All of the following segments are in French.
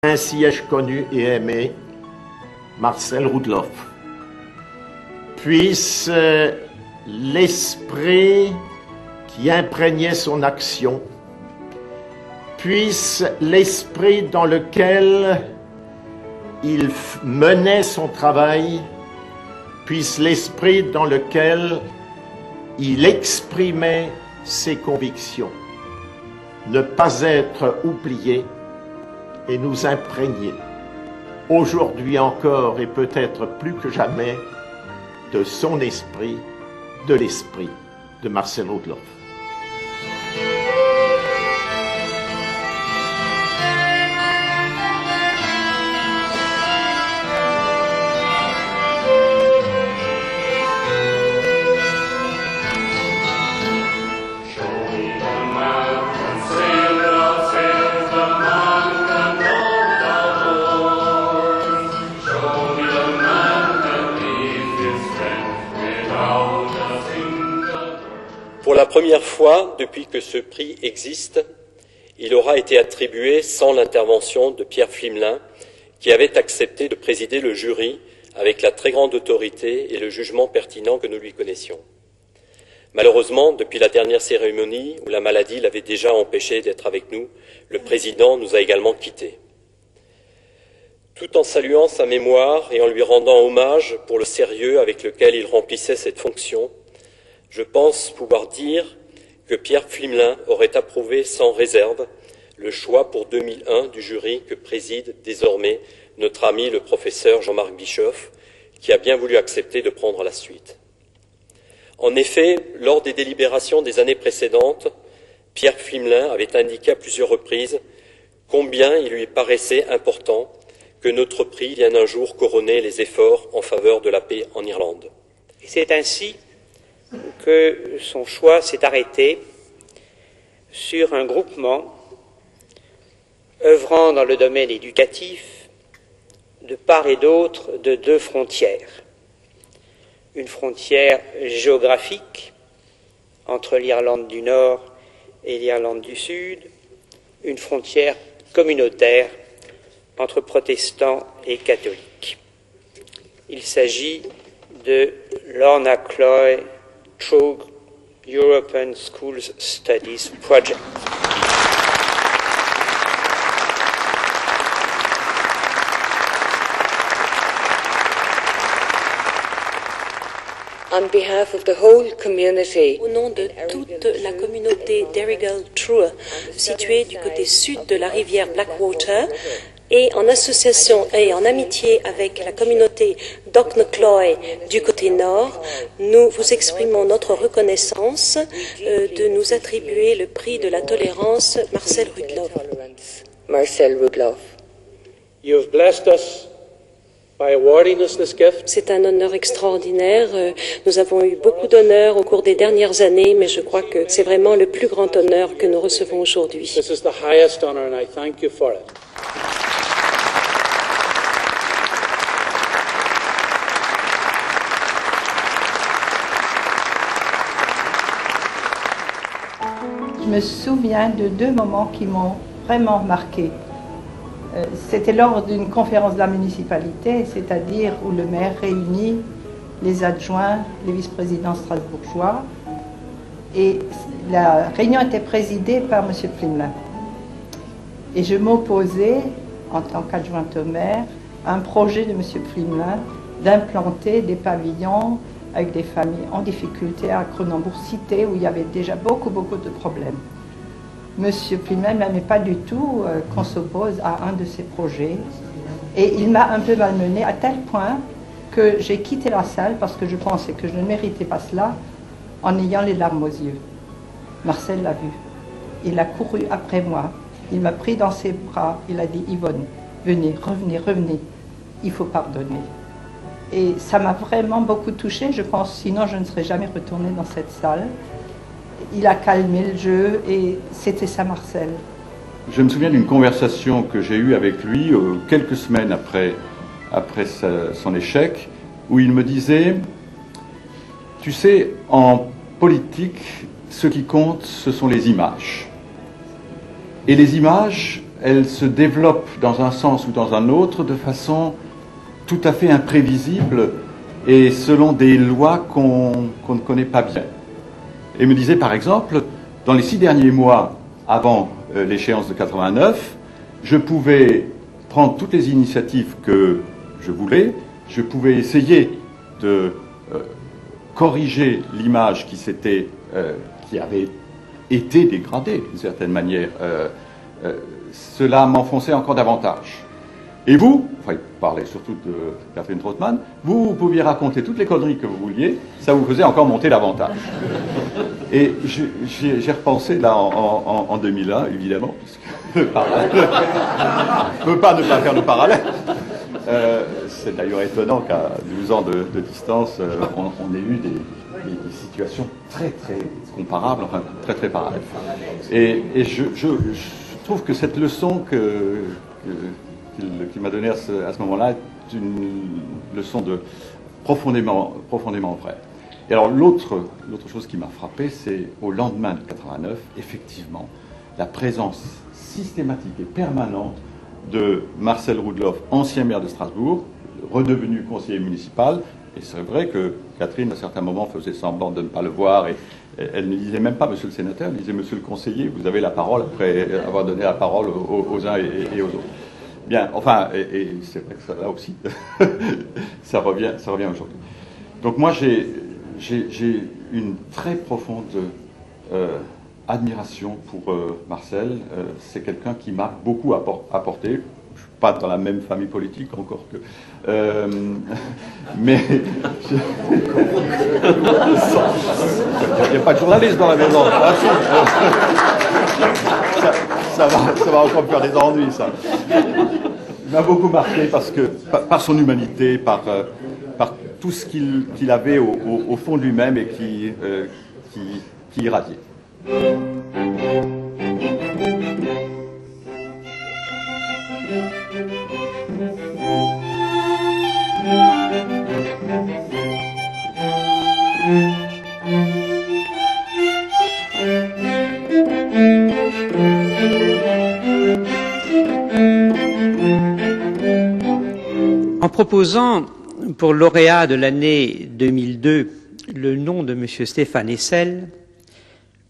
Ainsi ai-je connu et aimé Marcel Roudloff. Puisse l'esprit qui imprégnait son action, puisse l'esprit dans lequel il menait son travail, puisse l'esprit dans lequel il exprimait ses convictions, ne pas être oublié et nous imprégner, aujourd'hui encore et peut-être plus que jamais, de son esprit, de l'esprit de Marcel Roudloff. Pour la première fois depuis que ce prix existe, il aura été attribué sans l'intervention de Pierre Flimelin, qui avait accepté de présider le jury avec la très grande autorité et le jugement pertinent que nous lui connaissions. Malheureusement, depuis la dernière cérémonie, où la maladie l'avait déjà empêché d'être avec nous, le président nous a également quittés. Tout en saluant sa mémoire et en lui rendant hommage pour le sérieux avec lequel il remplissait cette fonction, je pense pouvoir dire que Pierre Flimelin aurait approuvé sans réserve le choix pour 2001 du jury que préside désormais notre ami le professeur Jean-Marc Bischoff, qui a bien voulu accepter de prendre la suite. En effet, lors des délibérations des années précédentes, Pierre Flimelin avait indiqué à plusieurs reprises combien il lui paraissait important que notre prix vienne un jour couronner les efforts en faveur de la paix en Irlande. C'est ainsi que son choix s'est arrêté sur un groupement œuvrant dans le domaine éducatif de part et d'autre de deux frontières. Une frontière géographique entre l'Irlande du Nord et l'Irlande du Sud, une frontière communautaire entre protestants et catholiques. Il s'agit de Lorna Cloy True European Schools Studies Project. On behalf of the whole community. Au nom de toute la communauté d'Errigal True, située du côté sud de la rivière Blackwater, et en association et en amitié avec la communauté d'Auchnacoil du côté nord, nous vous exprimons notre reconnaissance de nous attribuer le prix de la tolérance Marcel Roudloff. Marcel Roudloff. You have blessed us by awarding us this gift. C'est un honneur extraordinaire. Nous avons eu beaucoup d'honneurs au cours des dernières années, mais je crois que c'est vraiment le plus grand honneur que nous recevons aujourd'hui. This is the highest honor and I thank you for it. Je me souviens de deux moments qui m'ont vraiment marqué. C'était lors d'une conférence de la municipalité, c'est-à-dire où le maire réunit les adjoints, les vice-présidents strasbourgeois, et la réunion était présidée par M. Flimelin. Et je m'opposais, en tant qu'adjointe au maire, à un projet de M. Flimelin d'implanter des pavillons avec des familles en difficulté à Cronenbourg Cité, où il y avait déjà beaucoup de problèmes. Monsieur Flimelin n'aimait pas du tout qu'on s'oppose à un de ces projets, et il m'a un peu malmenée à tel point que j'ai quitté la salle parce que je pensais que je ne méritais pas cela en ayant les larmes aux yeux. Marcel l'a vu. Il a couru après moi, il m'a pris dans ses bras, il a dit « Yvonne, venez, revenez, il faut pardonner ». Et ça m'a vraiment beaucoup touchée, je pense, sinon je ne serais jamais retournée dans cette salle. Il a calmé le jeu et c'était ça Marcel. Je me souviens d'une conversation que j'ai eue avec lui quelques semaines après son échec, où il me disait « Tu sais, en politique, ce qui compte, ce sont les images. Et les images, elle se développe dans un sens ou dans un autre de façon tout à fait imprévisible et selon des lois qu'on ne connaît pas bien. Et me disait par exemple, dans les 6 derniers mois avant l'échéance de 89, je pouvais prendre toutes les initiatives que je voulais, je pouvais essayer de corriger l'image qui avait été dégradée d'une certaine manière. Cela m'enfonçait encore davantage. Et vous, enfin il parlait surtout de Catherine Trautmann, vous pouviez raconter toutes les conneries que vous vouliez, ça vous faisait encore monter davantage. Et j'ai repensé là en 2001, évidemment, puisque je ne peux pas ne pas faire le parallèle. C'est d'ailleurs étonnant qu'à 12 ans de distance, on ait eu des situations très très comparables, enfin très très parallèles. Et je trouve que cette leçon qu'il m'a donnée à ce moment-là est une leçon profondément vraie. Et alors l'autre chose qui m'a frappé, c'est au lendemain de 89, effectivement, la présence systématique et permanente de Marcel Roudloff, ancien maire de Strasbourg, redevenu conseiller municipal. Et c'est vrai que Catherine, à certains moments, faisait semblant de ne pas le voir et elle ne disait même pas monsieur le sénateur, elle disait monsieur le conseiller, vous avez la parole après avoir donné la parole aux uns et aux autres. Bien, enfin, et c'est vrai que ça, là aussi, ça revient aujourd'hui. Donc moi, j'ai une très profonde admiration pour Marcel. C'est quelqu'un qui m'a beaucoup apporté. Je ne suis pas dans la même famille politique encore que... mais... Il n'y a pas de journaliste dans la maison. Ça va encore me faire des ennuis, ça. Il m'a beaucoup marqué parce que, par son humanité, par tout ce qu'il avait au fond de lui-même et qui irradiait. En proposant pour lauréat de l'année 2002 le nom de M. Stéphane Hessel,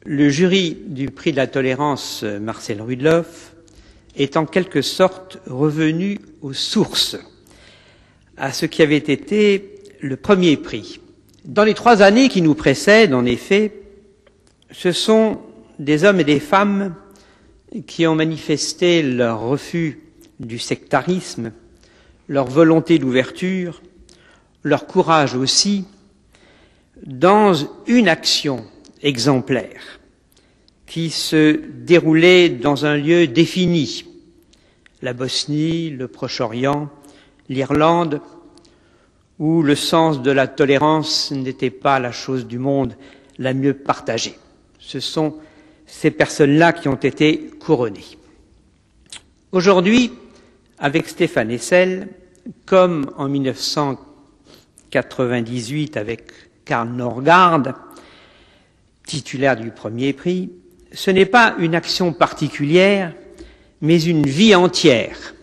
le jury du prix de la tolérance Marcel Roudloff est en quelque sorte revenu aux sources, à ce qui avait été le premier prix. Dans les 3 années qui nous précèdent, en effet, ce sont des hommes et des femmes qui ont manifesté leur refus du sectarisme, leur volonté d'ouverture, leur courage aussi, dans une action exemplaire qui se déroulait dans un lieu défini, la Bosnie, le Proche-Orient, l'Irlande, où le sens de la tolérance n'était pas la chose du monde la mieux partagée. Ce sont ces personnes-là qui ont été couronnées. Aujourd'hui, avec Stéphane Hessel, comme en 1998 avec Karl Norgard, titulaire du premier prix, ce n'est pas une action particulière, mais une vie entière,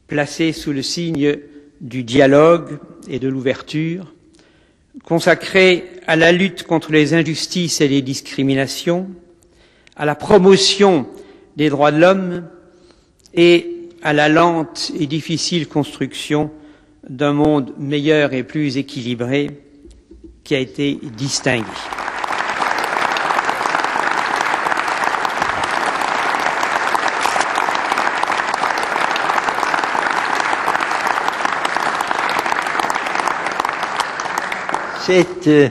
placée sous le signe du dialogue et de l'ouverture, consacrée à la lutte contre les injustices et les discriminations, à la promotion des droits de l'homme et à la lente et difficile construction d'un monde meilleur et plus équilibré qui a été distingué. C'est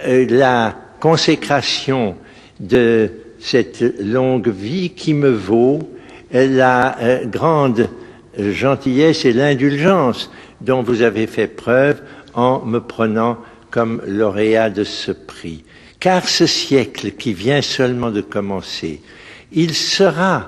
la consécration de cette longue vie qui me vaut la grande gentillesse et l'indulgence dont vous avez fait preuve en me prenant comme lauréat de ce prix. Car ce siècle qui vient seulement de commencer, il sera